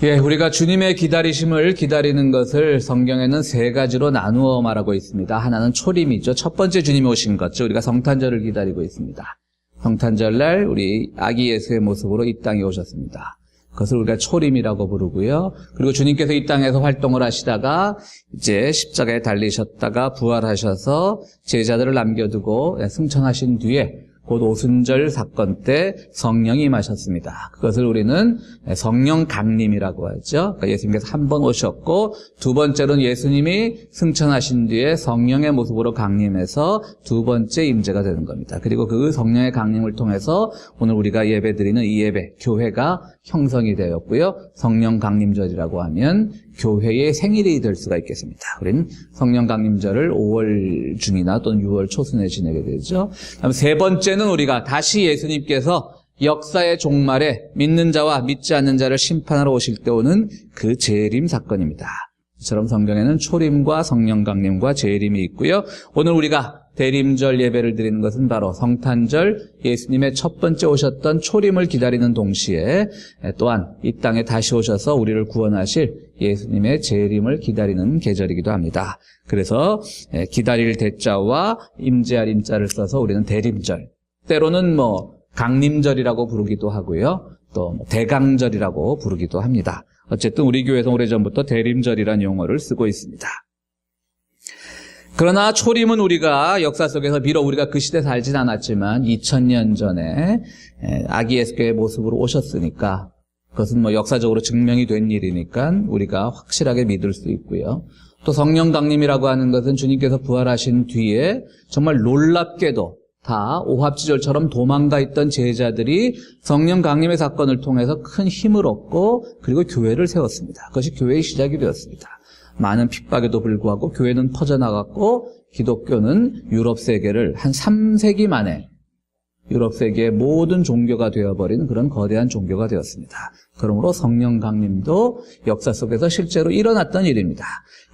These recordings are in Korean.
우리가 주님의 기다리심을 기다리는 것을 성경에는 세 가지로 나누어 말하고 있습니다. 하나는 초림이죠. 첫 번째 주님이 오신 거죠. 우리가 성탄절을 기다리고 있습니다. 성탄절날 우리 아기 예수의 모습으로 이 땅에 오셨습니다. 그것을 우리가 초림이라고 부르고요. 그리고 주님께서 이 땅에서 활동을 하시다가 이제 십자가에 달리셨다가 부활하셔서 제자들을 남겨두고 승천하신 뒤에 곧 오순절 사건 때 성령이 임하셨습니다. 그것을 우리는 성령 강림이라고 하죠. 그러니까 예수님께서 한 번 오셨고 두 번째로는 예수님이 승천하신 뒤에 성령의 모습으로 강림해서 두 번째 임재가 되는 겁니다. 그리고 그 성령의 강림을 통해서 오늘 우리가 예배드리는 이 예배, 교회가 형성이 되었고요. 성령 강림절이라고 하면 교회의 생일이 될 수가 있겠습니다. 우리는 성령 강림절을 5월 중이나 또는 6월 초순에 지내게 되죠. 다음 세 번째는 우리가 다시 예수님께서 역사의 종말에 믿는 자와 믿지 않는 자를 심판하러 오실 때 오는 그 재림 사건입니다. 이처럼 성경에는 초림과 성령 강림과 재림이 있고요. 오늘 우리가 대림절 예배를 드리는 것은 바로 성탄절 예수님의 첫 번째 오셨던 초림을 기다리는 동시에 또한 이 땅에 다시 오셔서 우리를 구원하실 예수님의 재림을 기다리는 계절이기도 합니다. 그래서 기다릴 대자와 임재할 임자를 써서 우리는 대림절, 때로는 강림절이라고 부르기도 하고요. 또 대강절이라고 부르기도 합니다. 어쨌든 우리 교회에서 오래전부터 대림절이라는 용어를 쓰고 있습니다. 그러나 초림은 우리가 역사 속에서 비록 우리가 그 시대에 살진 않았지만 2000년 전에 아기 예수의 모습으로 오셨으니까 그것은 역사적으로 증명이 된 일이니까 우리가 확실하게 믿을 수 있고요. 또 성령 강림이라고 하는 것은 주님께서 부활하신 뒤에 정말 놀랍게도 다 오합지졸처럼 도망가 있던 제자들이 성령 강림의 사건을 통해서 큰 힘을 얻고 그리고 교회를 세웠습니다. 그것이 교회의 시작이 되었습니다. 많은 핍박에도 불구하고 교회는 퍼져나갔고 기독교는 유럽 세계를 한 3세기 만에 유럽 세계의 모든 종교가 되어버린 그런 거대한 종교가 되었습니다. 그러므로 성령 강림도 역사 속에서 실제로 일어났던 일입니다.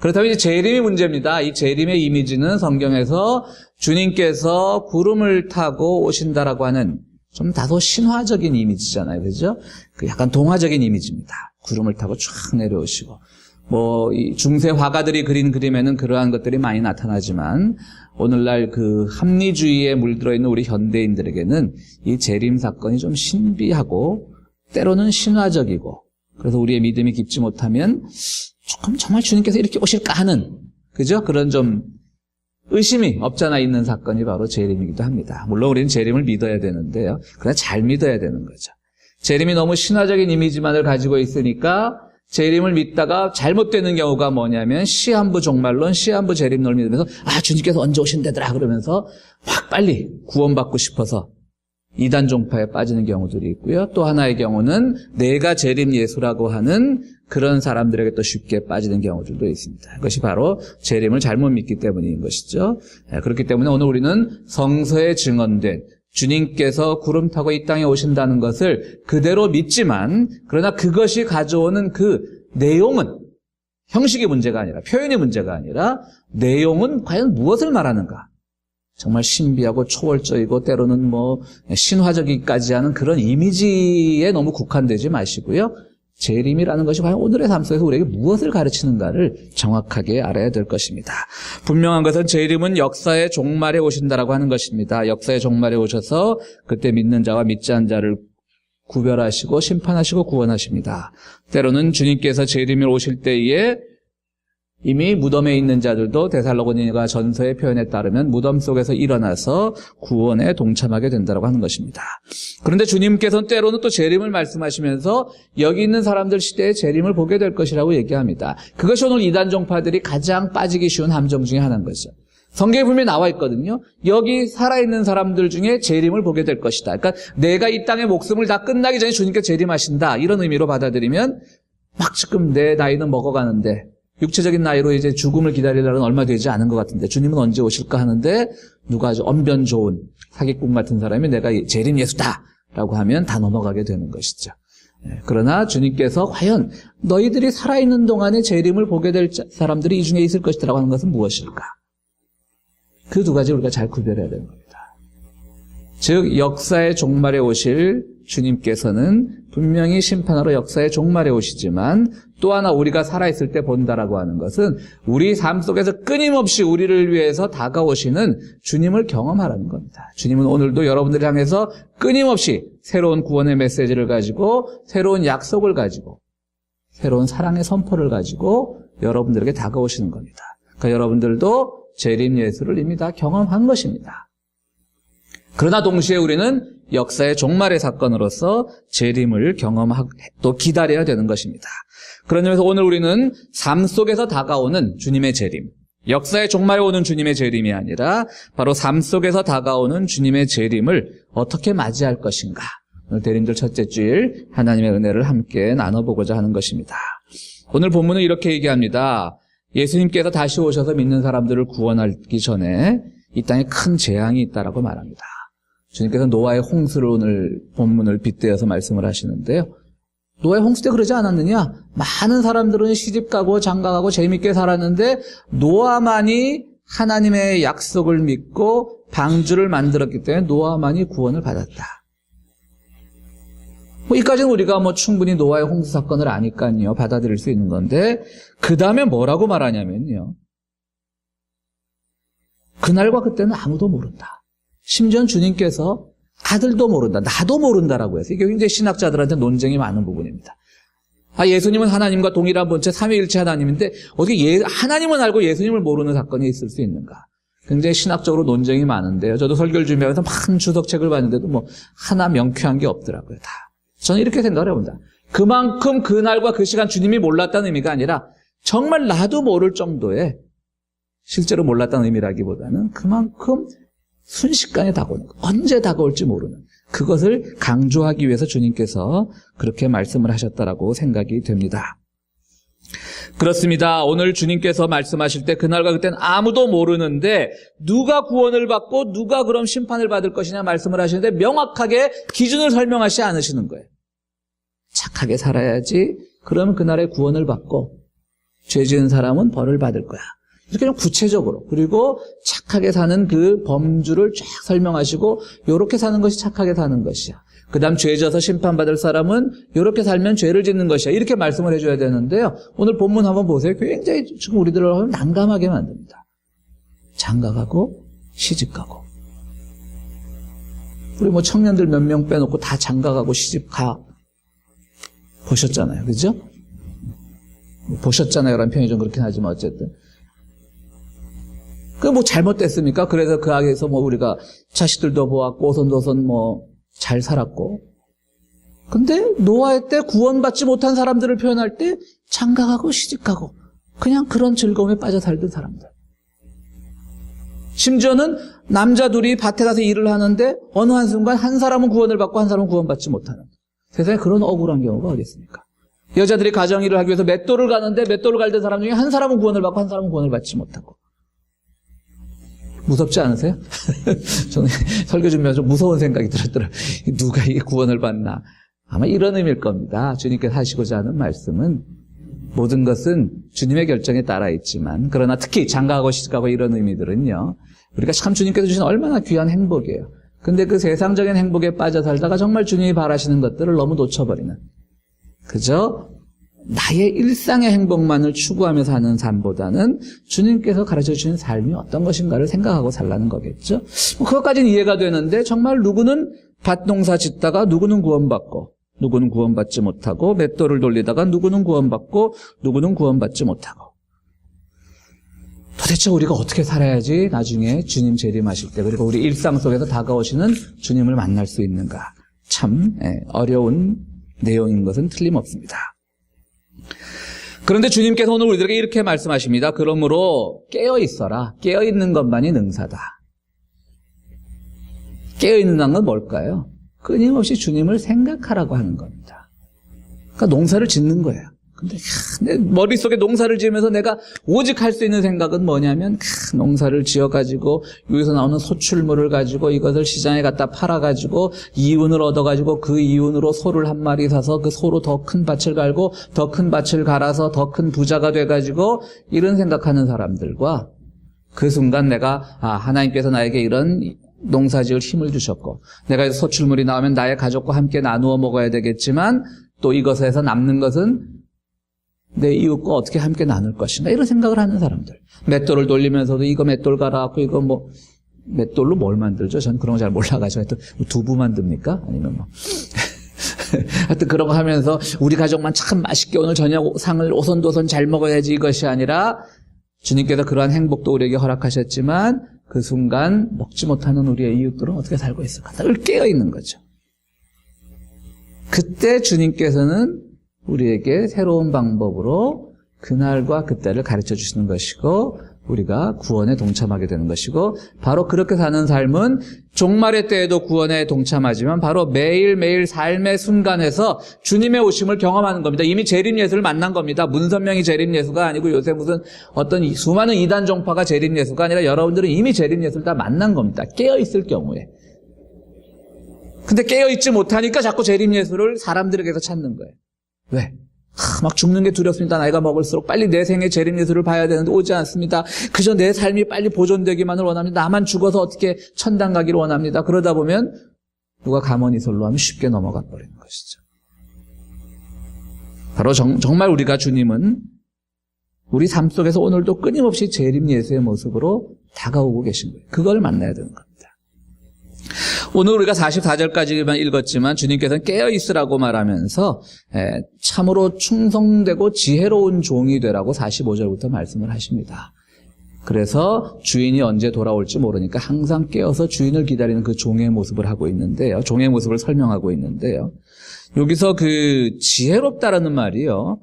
그렇다면 이제 재림이 문제입니다. 이 재림의 이미지는 성경에서 주님께서 구름을 타고 오신다라고 하는 좀 다소 신화적인 이미지잖아요. 그죠? 약간 동화적인 이미지입니다. 구름을 타고 쫙 내려오시고. 이 중세 화가들이 그린 그림에는 그러한 것들이 많이 나타나지만 오늘날 그 합리주의에 물들어 있는 우리 현대인들에게는 이 재림 사건이 좀 신비하고 때로는 신화적이고 그래서 우리의 믿음이 깊지 못하면 조금 정말 주님께서 이렇게 오실까 하는 그죠? 그런 좀 의심이 없잖아 있는 사건이 바로 재림이기도 합니다. 물론 우리는 재림을 믿어야 되는데요. 그러나 잘 믿어야 되는 거죠. 재림이 너무 신화적인 이미지만을 가지고 있으니까 재림을 믿다가 잘못되는 경우가 뭐냐면 시한부 종말론, 시한부 재림론을 믿으면서 주님께서 언제 오신다더라 그러면서 막 빨리 구원받고 싶어서 이단 종파에 빠지는 경우들이 있고요. 또 하나의 경우는 내가 재림 예수라고 하는 그런 사람들에게 또 쉽게 빠지는 경우들도 있습니다. 그것이 바로 재림을 잘못 믿기 때문인 것이죠. 그렇기 때문에 오늘 우리는 성서에 증언된 주님께서 구름 타고 이 땅에 오신다는 것을 그대로 믿지만 그러나 그것이 가져오는 그 내용은 형식의 문제가 아니라 표현의 문제가 아니라 내용은 과연 무엇을 말하는가? 정말 신비하고 초월적이고 때로는 신화적이기까지 하는 그런 이미지에 너무 국한되지 마시고요. 재림이라는 것이 과연 오늘의 삶 속에서 우리에게 무엇을 가르치는가를 정확하게 알아야 될 것입니다. 분명한 것은 재림은 역사의 종말에 오신다라고 하는 것입니다. 역사의 종말에 오셔서 그때 믿는 자와 믿지 않는 자를 구별하시고 심판하시고 구원하십니다. 때로는 주님께서 재림을 오실 때에 이미 무덤에 있는 자들도 데살로니가 전서의 표현에 따르면 무덤 속에서 일어나서 구원에 동참하게 된다고 하는 것입니다. 그런데 주님께서는 때로는 또 재림을 말씀하시면서 여기 있는 사람들 시대에 재림을 보게 될 것이라고 얘기합니다. 그것이 오늘 이단 종파들이 가장 빠지기 쉬운 함정 중에 하나인 거죠. 성경에 분명히 나와 있거든요. 여기 살아있는 사람들 중에 재림을 보게 될 것이다. 그러니까 내가 이 땅의 목숨을 다 끝나기 전에 주님께서 재림하신다. 이런 의미로 받아들이면 막 지금 내 나이는 먹어가는데 육체적인 나이로 이제 죽음을 기다릴 날은 얼마 되지 않은 것 같은데 주님은 언제 오실까 하는데 누가 아주 언변 좋은 사기꾼 같은 사람이 내가 재림 예수다라고 하면 다 넘어가게 되는 것이죠. 그러나 주님께서 과연 너희들이 살아있는 동안에 재림을 보게 될 사람들이 이 중에 있을 것이라고 하는 것은 무엇일까? 그 두 가지 우리가 잘 구별해야 되는 겁니다. 즉 역사의 종말에 오실 주님께서는 분명히 심판하러 역사의 종말에 오시지만 또 하나 우리가 살아있을 때 본다라고 하는 것은 우리 삶 속에서 끊임없이 우리를 위해서 다가오시는 주님을 경험하라는 겁니다. 주님은 오늘도 여러분들을 향해서 끊임없이 새로운 구원의 메시지를 가지고 새로운 약속을 가지고 새로운 사랑의 선포를 가지고 여러분들에게 다가오시는 겁니다. 그러니까 여러분들도 재림 예수를 이미 다 경험한 것입니다. 그러나 동시에 우리는 역사의 종말의 사건으로서 재림을 경험하고 또 기다려야 되는 것입니다. 그런 점에서 오늘 우리는 삶 속에서 다가오는 주님의 재림, 역사의 종말에 오는 주님의 재림이 아니라 바로 삶 속에서 다가오는 주님의 재림을 어떻게 맞이할 것인가, 오늘 대림절 첫째 주일 하나님의 은혜를 함께 나눠보고자 하는 것입니다. 오늘 본문은 이렇게 얘기합니다. 예수님께서 다시 오셔서 믿는 사람들을 구원하기 전에 이 땅에 큰 재앙이 있다라고 말합니다. 주님께서 노아의 홍수를 오늘 본문을 빗대어서 말씀을 하시는데요. 노아의 홍수 때 그러지 않았느냐? 많은 사람들은 시집가고 장가가고 재밌게 살았는데 노아만이 하나님의 약속을 믿고 방주를 만들었기 때문에 노아만이 구원을 받았다. 이까지는 우리가 충분히 노아의 홍수 사건을 아니까요 받아들일 수 있는 건데 그 다음에 뭐라고 말하냐면요. 그날과 그때는 아무도 모른다. 심지어 주님께서 아들도 모른다, 나도 모른다라고 해서 이게 굉장히 신학자들한테 논쟁이 많은 부분입니다. 예수님은 하나님과 동일한 본체 삼위일체 하나님인데 어떻게 하나님은 알고 예수님을 모르는 사건이 있을 수 있는가? 굉장히 신학적으로 논쟁이 많은데요. 저도 설교를 준비하면서 많은 주석책을 봤는데도 하나 명쾌한 게 없더라고요. 다. 저는 이렇게 생각을 해봅니다. 그만큼 그날과 그 시간 주님이 몰랐다는 의미가 아니라 정말 나도 모를 정도의 실제로 몰랐다는 의미라기보다는 그만큼 순식간에 다가오는 것, 언제 다가올지 모르는 그것을 강조하기 위해서 주님께서 그렇게 말씀을 하셨다라고 생각이 됩니다. 그렇습니다. 오늘 주님께서 말씀하실 때 그날과 그때는 아무도 모르는데 누가 구원을 받고 누가 그럼 심판을 받을 것이냐 말씀을 하시는데 명확하게 기준을 설명하시지 않으시는 거예요. 착하게 살아야지 그러면 그날의 구원을 받고 죄 지은 사람은 벌을 받을 거야. 이렇게 좀 구체적으로, 그리고 착하게 사는 그 범주를 쫙 설명하시고 이렇게 사는 것이 착하게 사는 것이야. 그 다음 죄 져서 심판받을 사람은 이렇게 살면 죄를 짓는 것이야. 이렇게 말씀을 해줘야 되는데요. 오늘 본문 한번 보세요. 굉장히 지금 우리들을 난감하게 만듭니다. 장가가고 시집가고. 우리 청년들 몇 명 빼놓고 다 장가가고 시집가 보셨잖아요. 그죠? 보셨잖아요. 라는 표현이 좀 그렇긴 하지만 어쨌든. 잘못됐습니까? 그래서 그 안에서 우리가 자식들도 보았고, 오손도손 잘 살았고. 근데 노아의 때 구원받지 못한 사람들을 표현할 때 장가가고 시집가고, 그냥 그런 즐거움에 빠져 살던 사람들. 심지어는 남자 둘이 밭에 가서 일을 하는데 어느 한순간 한 사람은 구원을 받고 한 사람은 구원받지 못하는. 세상에 그런 억울한 경우가 어디 있습니까? 여자들이 가정일을 하기 위해서 맷돌을 가는데 맷돌을 갈던 사람 중에 한 사람은 구원을 받고 한 사람은 구원을 받지 못하고. 무섭지 않으세요? 저는 설교 준비하면서 좀 무서운 생각이 들었더라고요. 누가 이게 구원을 받나? 아마 이런 의미일 겁니다. 주님께서 하시고자 하는 말씀은 모든 것은 주님의 결정에 따라 있지만, 그러나 특히 장가가고 시집가고 이런 의미들은요, 우리가 참 주님께서 주신 얼마나 귀한 행복이에요. 근데 그 세상적인 행복에 빠져 살다가 정말 주님이 바라시는 것들을 너무 놓쳐버리는, 그저 나의 일상의 행복만을 추구하며 사는 삶보다는 주님께서 가르쳐주신 삶이 어떤 것인가를 생각하고 살라는 거겠죠. 그것까지는 이해가 되는데 정말 누구는 밭농사 짓다가 누구는 구원받고 누구는 구원받지 못하고, 맷돌을 돌리다가 누구는 구원받고 누구는 구원받지 못하고. 도대체 우리가 어떻게 살아야지 나중에 주님 재림하실 때, 그리고 우리 일상 속에서 다가오시는 주님을 만날 수 있는가. 참 어려운 내용인 것은 틀림없습니다. 그런데 주님께서 오늘 우리들에게 이렇게 말씀하십니다. 그러므로 깨어있어라. 깨어있는 것만이 능사다. 깨어있는다는 건 뭘까요? 끊임없이 주님을 생각하라고 하는 겁니다. 그러니까 농사를 짓는 거예요. 근데 내 머릿속에 농사를 지으면서 내가 오직 할 수 있는 생각은 뭐냐면, 농사를 지어가지고 여기서 나오는 소출물을 가지고 이것을 시장에 갖다 팔아가지고 이윤을 얻어가지고 그 이윤으로 소를 한 마리 사서 그 소로 더 큰 밭을 갈고 더 큰 밭을 갈아서 더 큰 부자가 돼가지고, 이런 생각하는 사람들과 그 순간 내가 하나님께서 나에게 이런 농사지을 힘을 주셨고, 내가 소출물이 나오면 나의 가족과 함께 나누어 먹어야 되겠지만 또 이것에서 남는 것은 내 이웃과 어떻게 함께 나눌 것인가, 이런 생각을 하는 사람들. 맷돌을 돌리면서도 이거 맷돌 갈아갖고 이거 뭐 맷돌로 뭘 만들죠? 전 그런 거 잘 몰라가지고. 하여튼 두부 만듭니까? 아니면 뭐 하여튼 그런 거 하면서 우리 가족만 참 맛있게 오늘 저녁 상을 오손도손 잘 먹어야지, 이것이 아니라 주님께서 그러한 행복도 우리에게 허락하셨지만 그 순간 먹지 못하는 우리의 이웃들은 어떻게 살고 있을까? 늘 깨어있는 거죠. 그때 주님께서는 우리에게 새로운 방법으로 그날과 그때를 가르쳐 주시는 것이고, 우리가 구원에 동참하게 되는 것이고, 바로 그렇게 사는 삶은 종말의 때에도 구원에 동참하지만 바로 매일매일 삶의 순간에서 주님의 오심을 경험하는 겁니다. 이미 재림 예수를 만난 겁니다. 문선명이 재림 예수가 아니고 요새 무슨 어떤 수많은 이단 종파가 재림 예수가 아니라 여러분들은 이미 재림 예수를 다 만난 겁니다. 깨어있을 경우에. 근데 깨어있지 못하니까 자꾸 재림 예수를 사람들에게서 찾는 거예요. 왜? 막 죽는 게 두렵습니다. 나이가 먹을수록 빨리 내 생에 재림 예수를 봐야 되는데 오지 않습니다. 그저 내 삶이 빨리 보존되기만을 원합니다. 나만 죽어서 어떻게 천당 가기를 원합니다. 그러다 보면 누가 가만히 설로 하면 쉽게 넘어가 버리는 것이죠. 바로 정말 우리가 주님은 우리 삶 속에서 오늘도 끊임없이 재림 예수의 모습으로 다가오고 계신 거예요. 그걸 만나야 되는 겁니다. 오늘 우리가 44절까지만 읽었지만 주님께서는 깨어있으라고 말하면서 참으로 충성되고 지혜로운 종이 되라고 45절부터 말씀을 하십니다. 그래서 주인이 언제 돌아올지 모르니까 항상 깨어서 주인을 기다리는 그 종의 모습을 하고 있는데요. 종의 모습을 설명하고 있는데요. 여기서 그 지혜롭다라는 말이요,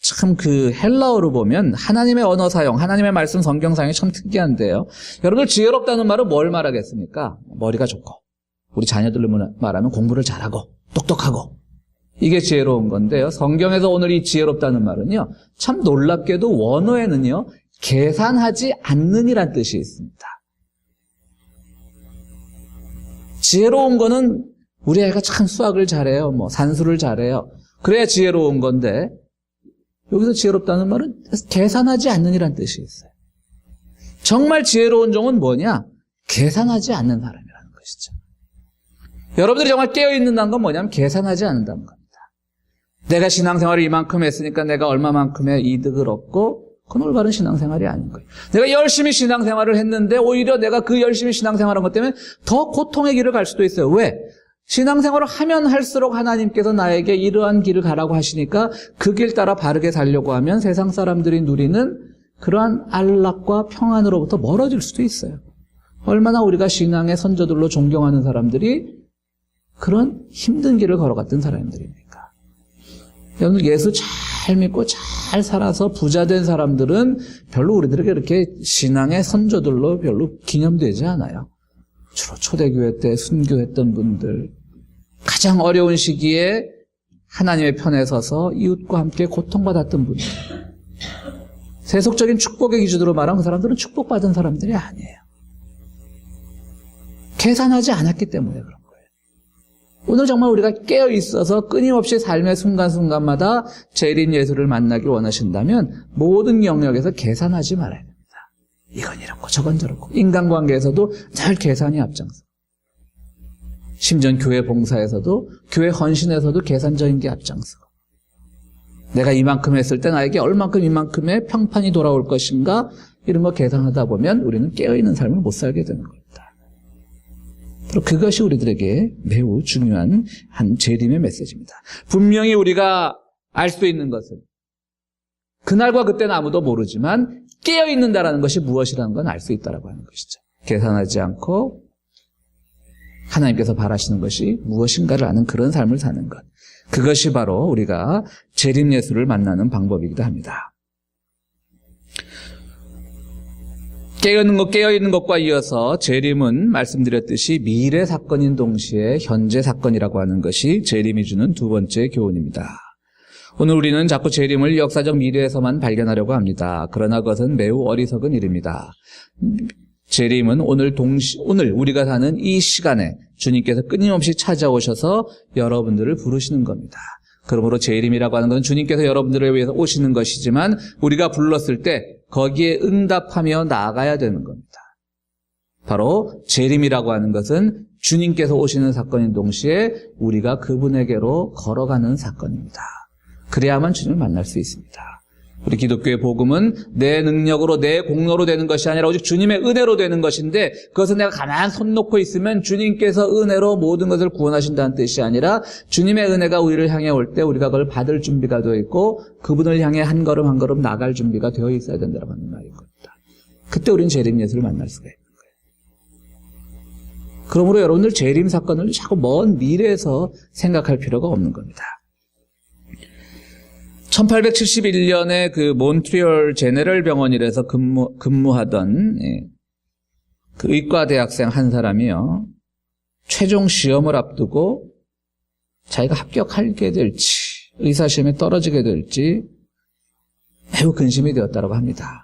참 그 헬라어로 보면 하나님의 언어 사용, 하나님의 말씀 성경 사용이 참 특이한데요. 여러분들 지혜롭다는 말은 뭘 말하겠습니까? 머리가 좋고, 우리 자녀들로 말하면 공부를 잘하고 똑똑하고, 이게 지혜로운 건데요. 성경에서 오늘 이 지혜롭다는 말은요, 참 놀랍게도 원어에는요, 계산하지 않는이란 뜻이 있습니다. 지혜로운 거는 우리 아이가 참 수학을 잘해요, 뭐 산수를 잘해요, 그래야 지혜로운 건데, 여기서 지혜롭다는 말은 계산하지 않는이란 뜻이 있어요. 정말 지혜로운 종은 뭐냐? 계산하지 않는 사람이라는 것이죠. 여러분들이 정말 깨어있는다는 건 뭐냐면 계산하지 않는다는 겁니다. 내가 신앙생활을 이만큼 했으니까 내가 얼마만큼의 이득을 얻고, 그건 올바른 신앙생활이 아닌 거예요. 내가 열심히 신앙생활을 했는데 오히려 내가 그 열심히 신앙생활한 것 때문에 더 고통의 길을 갈 수도 있어요. 왜? 신앙생활을 하면 할수록 하나님께서 나에게 이러한 길을 가라고 하시니까 그 길 따라 바르게 살려고 하면 세상 사람들이 누리는 그러한 안락과 평안으로부터 멀어질 수도 있어요. 얼마나 우리가 신앙의 선조들로 존경하는 사람들이 그런 힘든 길을 걸어갔던 사람들입니까? 여러분, 예수 잘 믿고 잘 살아서 부자 된 사람들은 별로 우리들에게 이렇게 신앙의 선조들로 별로 기념되지 않아요. 주로 초대교회 때 순교했던 분들, 가장 어려운 시기에 하나님의 편에 서서 이웃과 함께 고통받았던 분들, 세속적인 축복의 기준으로 말하면 그 사람들은 축복받은 사람들이 아니에요. 계산하지 않았기 때문에 그런 거예요. 오늘 정말 우리가 깨어있어서 끊임없이 삶의 순간순간마다 재림 예수를 만나길 원하신다면 모든 영역에서 계산하지 말아야 됩니다. 이건 이렇고 저건 저렇고, 인간관계에서도 늘 계산이 앞장서, 심지어 교회 봉사에서도, 교회 헌신에서도 계산적인 게 앞장서. 내가 이만큼 했을 때 나에게 얼만큼 이만큼의 평판이 돌아올 것인가, 이런 거 계산하다 보면 우리는 깨어있는 삶을 못 살게 되는 겁니다. 바로 그것이 우리들에게 매우 중요한 한 재림의 메시지입니다. 분명히 우리가 알 수 있는 것은 그날과 그때는 아무도 모르지만 깨어있는다라는 것이 무엇이라는 건 알 수 있다라고 하는 것이죠. 계산하지 않고 하나님께서 바라시는 것이 무엇인가를 아는 그런 삶을 사는 것. 그것이 바로 우리가 재림 예수를 만나는 방법이기도 합니다. 깨어있는 것과 이어서 재림은 말씀드렸듯이 미래 사건인 동시에 현재 사건이라고 하는 것이 재림이 주는 두 번째 교훈입니다. 오늘 우리는 자꾸 재림을 역사적 미래에서만 발견하려고 합니다. 그러나 그것은 매우 어리석은 일입니다. 재림은 오늘 우리가 사는 이 시간에 주님께서 끊임없이 찾아오셔서 여러분들을 부르시는 겁니다. 그러므로 재림이라고 하는 것은 주님께서 여러분들을 위해서 오시는 것이지만 우리가 불렀을 때 거기에 응답하며 나아가야 되는 겁니다. 바로 재림이라고 하는 것은 주님께서 오시는 사건인 동시에 우리가 그분에게로 걸어가는 사건입니다. 그래야만 주님을 만날 수 있습니다. 우리 기독교의 복음은 내 능력으로 내 공로로 되는 것이 아니라 오직 주님의 은혜로 되는 것인데, 그것은 내가 가만 손 놓고 있으면 주님께서 은혜로 모든 것을 구원하신다는 뜻이 아니라 주님의 은혜가 우리를 향해 올 때 우리가 그걸 받을 준비가 되어 있고 그분을 향해 한 걸음 한 걸음 나갈 준비가 되어 있어야 된다고 하는 말인 겁니다. 그때 우리는 재림 예수를 만날 수가 있는 거예요. 그러므로 여러분들 재림 사건을 자꾸 먼 미래에서 생각할 필요가 없는 겁니다. 1871년에 그 몬트리올 제네럴 병원이라서 근무하던 그 의과 대학생 한 사람이요, 최종 시험을 앞두고 자기가 합격하게 될지 의사 시험에 떨어지게 될지 매우 근심이 되었다고 합니다.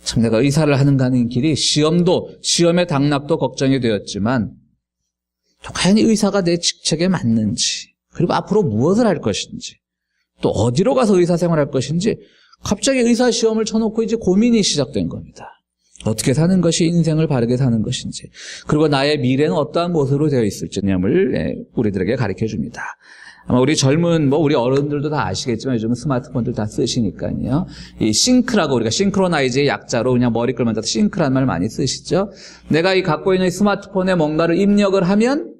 참, 내가 의사를 가는 길이 시험에 당락도 걱정이 되었지만 과연 의사가 내 직책에 맞는지, 그리고 앞으로 무엇을 할 것인지, 또 어디로 가서 의사 생활할 것인지 갑자기 의사 시험을 쳐놓고 이제 고민이 시작된 겁니다. 어떻게 사는 것이 인생을 바르게 사는 것인지, 그리고 나의 미래는 어떠한 모습으로 되어 있을지를 우리들에게 가르쳐 줍니다. 아마 우리 우리 어른들도 다 아시겠지만 요즘은 스마트폰들 다 쓰시니까요. 이 싱크라고, 우리가 싱크로나이즈의 약자로 그냥 머리 끌만 져서 싱크라는 말 많이 쓰시죠. 내가 이 갖고 있는 스마트폰에 뭔가를 입력을 하면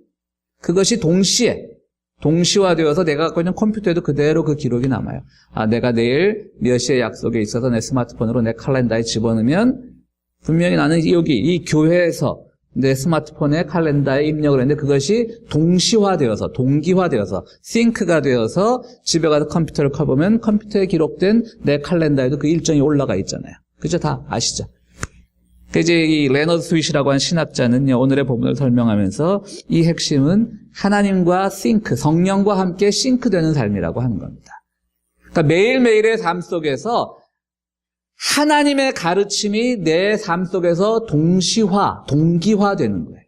그것이 동시화되어서 내가 갖고 있는 컴퓨터에도 그대로 그 기록이 남아요. 내가 내일 몇 시에 약속에 있어서 내 스마트폰으로 내 칼렌더에 집어넣으면 분명히 나는 여기 이 교회에서 내 스마트폰에 칼렌더에 입력을 했는데 그것이 동기화되어서 싱크가 되어서 집에 가서 컴퓨터를 켜보면 컴퓨터에 기록된 내 칼렌더에도 그 일정이 올라가 있잖아요. 그죠? 다 아시죠? 이제 이 레너드 스윗이라고 하는 신학자는요, 오늘의 본문을 설명하면서 이 핵심은 하나님과 성령과 함께 싱크되는 삶이라고 하는 겁니다. 그러니까 매일매일의 삶 속에서 하나님의 가르침이 내 삶 속에서 동기화되는 거예요.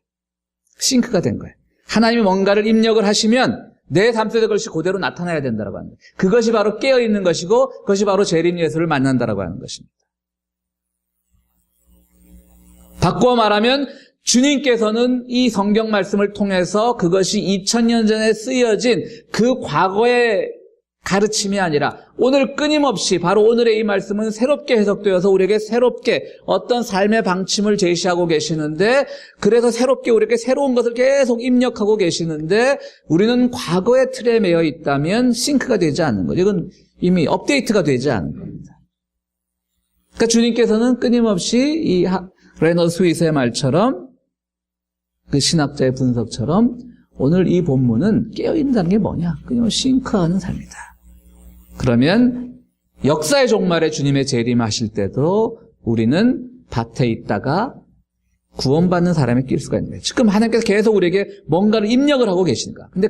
싱크가 된 거예요. 하나님이 뭔가를 입력을 하시면 내 삶 속에 그것이 그대로 나타나야 된다고 하는 거예요. 그것이 바로 깨어있는 것이고 그것이 바로 재림 예수를 만난다고 하는 것입니다. 바꾸어 말하면 주님께서는 이 성경 말씀을 통해서 그것이 2000년 전에 쓰여진 그 과거의 가르침이 아니라 오늘 끊임없이 바로 오늘의 이 말씀은 새롭게 해석되어서 우리에게 새롭게 어떤 삶의 방침을 제시하고 계시는데, 그래서 새롭게 우리에게 새로운 것을 계속 입력하고 계시는데 우리는 과거의 틀에 매여 있다면 싱크가 되지 않는 거죠. 이건 이미 업데이트가 되지 않은 겁니다. 그러니까 주님께서는 끊임없이 이 레너드 스윗의 말처럼, 그 신학자의 분석처럼 오늘 이 본문은 깨어있다는 게 뭐냐? 그냥 싱크하는 삶이다. 그러면 역사의 종말에 주님의 재림하실 때도 우리는 밭에 있다가 구원받는 사람에 낄 수가 있는 거예요. 지금 하나님께서 계속 우리에게 뭔가를 입력을 하고 계시니까. 근데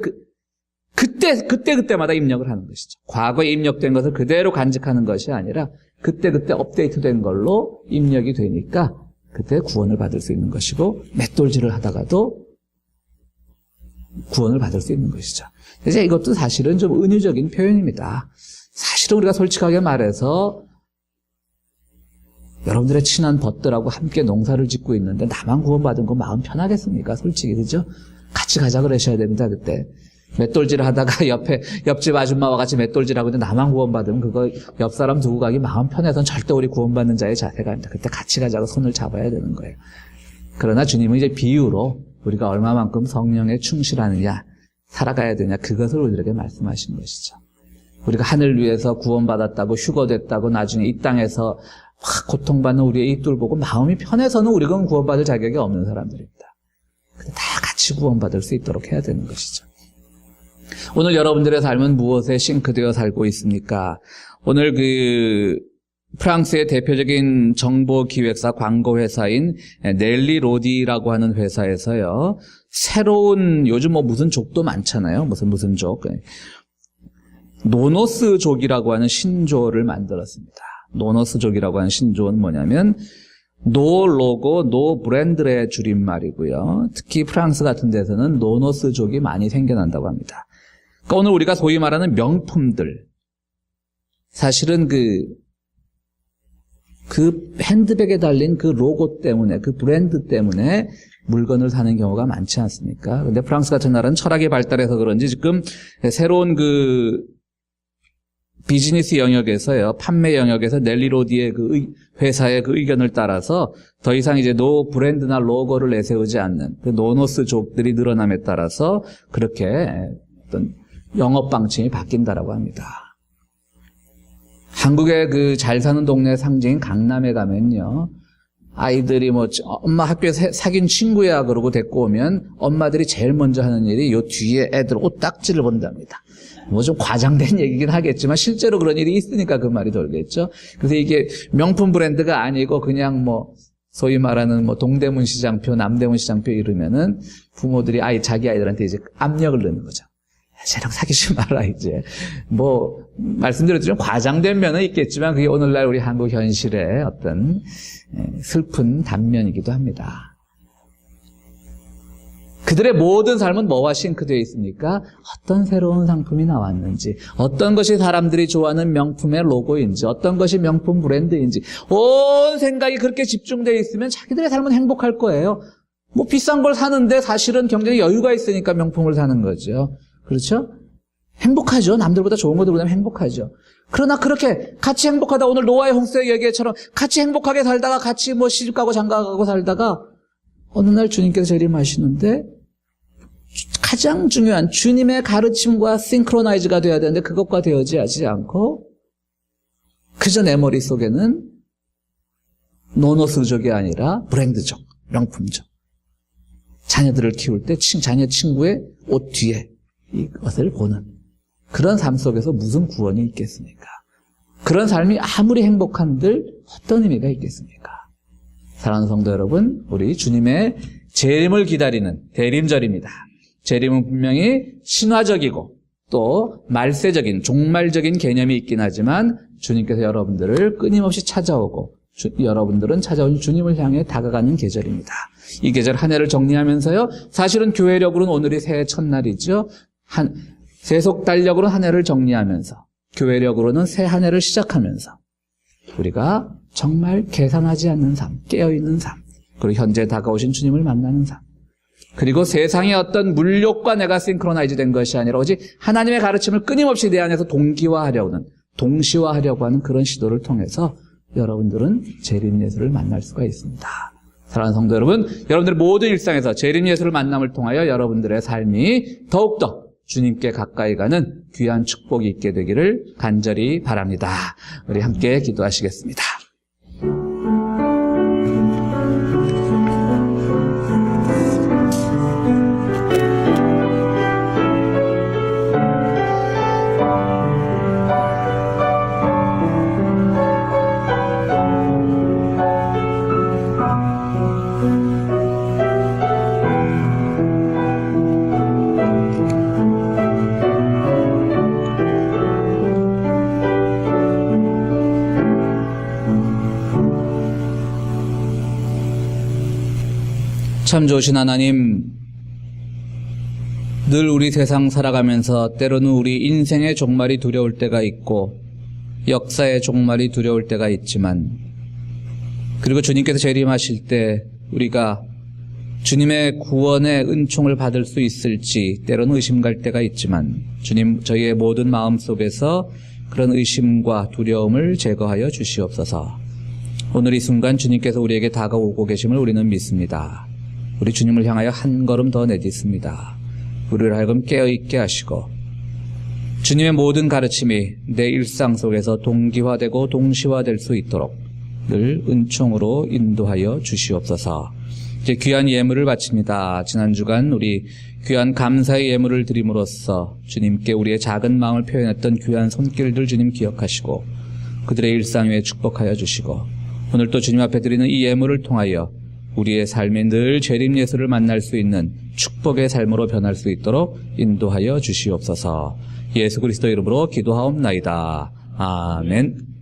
그때마다 입력을 하는 것이죠. 과거에 입력된 것을 그대로 간직하는 것이 아니라 그때 업데이트된 걸로 입력이 되니까 그때 구원을 받을 수 있는 것이고, 맷돌질을 하다가도 구원을 받을 수 있는 것이죠. 이제 이것도 사실은 좀 은유적인 표현입니다. 사실은 우리가 솔직하게 말해서 여러분들의 친한 벗들하고 함께 농사를 짓고 있는데 나만 구원받은 거 마음 편하겠습니까? 솔직히, 그죠? 같이 가자 그러셔야 됩니다, 그때. 맷돌질을 하다가 옆집 아줌마와 같이 맷돌질하고 있는데 나만 구원받으면 그거 옆 사람 두고 가기 마음 편해서는 절대 우리 구원받는 자의 자세가 아닙니다. 그때 같이 가자고 손을 잡아야 되는 거예요. 그러나 주님은 이제 비유로 우리가 얼마만큼 성령에 충실하느냐, 살아가야 되냐, 그것을 우리들에게 말씀하신 것이죠. 우리가 하늘 위에서 구원받았다고 휴거됐다고 나중에 이 땅에서 고통받는 우리의 입들 보고 마음이 편해서는 우리가 구원받을 자격이 없는 사람들입니다. 근데 다 같이 구원받을 수 있도록 해야 되는 것이죠. 오늘 여러분들의 삶은 무엇에 싱크되어 살고 있습니까? 오늘 프랑스의 대표적인 정보기획사 광고회사인 넬리 로디라고 하는 회사에서요, 새로운, 요즘 무슨 족도 많잖아요. 무슨 족. 노노스족이라고 하는 신조를 만들었습니다. 노노스족이라고 하는 신조는 뭐냐면 노 로고, 노 브랜드의 줄임말이고요. 특히 프랑스 같은 데서는 노노스족이 많이 생겨난다고 합니다. 그러니까 오늘 우리가 소위 말하는 명품들, 사실은 그 핸드백에 달린 그 로고 때문에, 그 브랜드 때문에 물건을 사는 경우가 많지 않습니까? 근데 프랑스 같은 나라는 철학이 발달해서 그런지 지금 새로운 그 비즈니스 영역에서요, 판매 영역에서 넬리 로디의 그 회사의 그 의견을 따라서 더 이상 이제 노 브랜드나 로고를 내세우지 않는 그 노노스 족들이 늘어남에 따라서 그렇게 어떤 영업 방침이 바뀐다라고 합니다. 한국의 그 잘 사는 동네 상징인 강남에 가면요, 아이들이 뭐 엄마 학교에서 사귄 친구야 그러고 데리고 오면 엄마들이 제일 먼저 하는 일이 요 뒤에 애들 옷 딱지를 본답니다. 뭐 좀 과장된 얘기긴 하겠지만 실제로 그런 일이 있으니까 그 말이 돌겠죠. 그래서 이게 명품 브랜드가 아니고 그냥 뭐 소위 말하는 뭐 동대문 시장표, 남대문 시장표 이러면은 부모들이 자기 아이들한테 이제 압력을 넣는 거죠. 쟤랑 사귀지 마라, 이제. 뭐, 말씀드렸죠. 좀 과장된 면은 있겠지만, 그게 오늘날 우리 한국 현실의 어떤 슬픈 단면이기도 합니다. 그들의 모든 삶은 뭐와 싱크되어 있습니까? 어떤 새로운 상품이 나왔는지, 어떤 것이 사람들이 좋아하는 명품의 로고인지, 어떤 것이 명품 브랜드인지, 온 생각이 그렇게 집중되어 있으면 자기들의 삶은 행복할 거예요. 뭐 비싼 걸 사는데 사실은 경제에 여유가 있으니까 명품을 사는 거죠. 그렇죠? 행복하죠. 남들보다 좋은 거 들고 다니면 행복하죠. 그러나 그렇게 같이 행복하다, 오늘 노아의 홍수의 얘기처럼 같이 행복하게 살다가 같이 뭐 시집가고 장가가고 살다가 어느 날 주님께서 재림하시는데 가장 중요한 주님의 가르침과 싱크로나이즈가 돼야 되는데 그것과 되어지지 않고 그저 내 머릿속에는 노노스족이 아니라 브랜드족, 명품족. 자녀들을 키울 때 자녀 친구의 옷 뒤에 이것을 보는 그런 삶 속에서 무슨 구원이 있겠습니까? 그런 삶이 아무리 행복한들 어떤 의미가 있겠습니까? 사랑하는 성도 여러분, 우리 주님의 재림을 기다리는 대림절입니다. 재림은 분명히 신화적이고 또 말세적인 종말적인 개념이 있긴 하지만 주님께서 여러분들을 끊임없이 찾아오고 여러분들은 찾아온 주님을 향해 다가가는 계절입니다. 이 계절 한 해를 정리하면서요, 사실은 교회력으로는 오늘이 새해 첫날이죠. 세속 달력으로는 한 해를 정리하면서 교회력으로는 새 한 해를 시작하면서 우리가 정말 계산하지 않는 삶, 깨어있는 삶, 그리고 현재 다가오신 주님을 만나는 삶, 그리고 세상의 어떤 물욕과 내가 싱크로나이즈 된 것이 아니라 오직 하나님의 가르침을 끊임없이 내 안에서 동시화하려고 하는 그런 시도를 통해서 여러분들은 재림 예수를 만날 수가 있습니다. 사랑하는 성도 여러분, 여러분들의 모든 일상에서 재림 예수를 만남을 통하여 여러분들의 삶이 더욱더 주님께 가까이 가는 귀한 축복이 있게 되기를 간절히 바랍니다. 우리 함께 기도하시겠습니다. 참 좋으신 하나님, 늘 우리 세상 살아가면서 때로는 우리 인생의 종말이 두려울 때가 있고 역사의 종말이 두려울 때가 있지만, 그리고 주님께서 재림하실 때 우리가 주님의 구원의 은총을 받을 수 있을지 때로는 의심갈 때가 있지만, 주님, 저희의 모든 마음속에서 그런 의심과 두려움을 제거하여 주시옵소서. 오늘 이 순간 주님께서 우리에게 다가오고 계심을 우리는 믿습니다. 우리 주님을 향하여 한 걸음 더 내딛습니다. 우리를 하여금 깨어있게 하시고 주님의 모든 가르침이 내 일상 속에서 동기화되고 동시화될 수 있도록 늘 은총으로 인도하여 주시옵소서. 이제 귀한 예물을 바칩니다. 지난 주간 우리 귀한 감사의 예물을 드림으로써 주님께 우리의 작은 마음을 표현했던 귀한 손길들 주님 기억하시고 그들의 일상 위에 축복하여 주시고, 오늘 또 주님 앞에 드리는 이 예물을 통하여 우리의 삶에 늘 재림 예수를 만날 수 있는 축복의 삶으로 변할 수 있도록 인도하여 주시옵소서. 예수 그리스도 이름으로 기도하옵나이다. 아멘.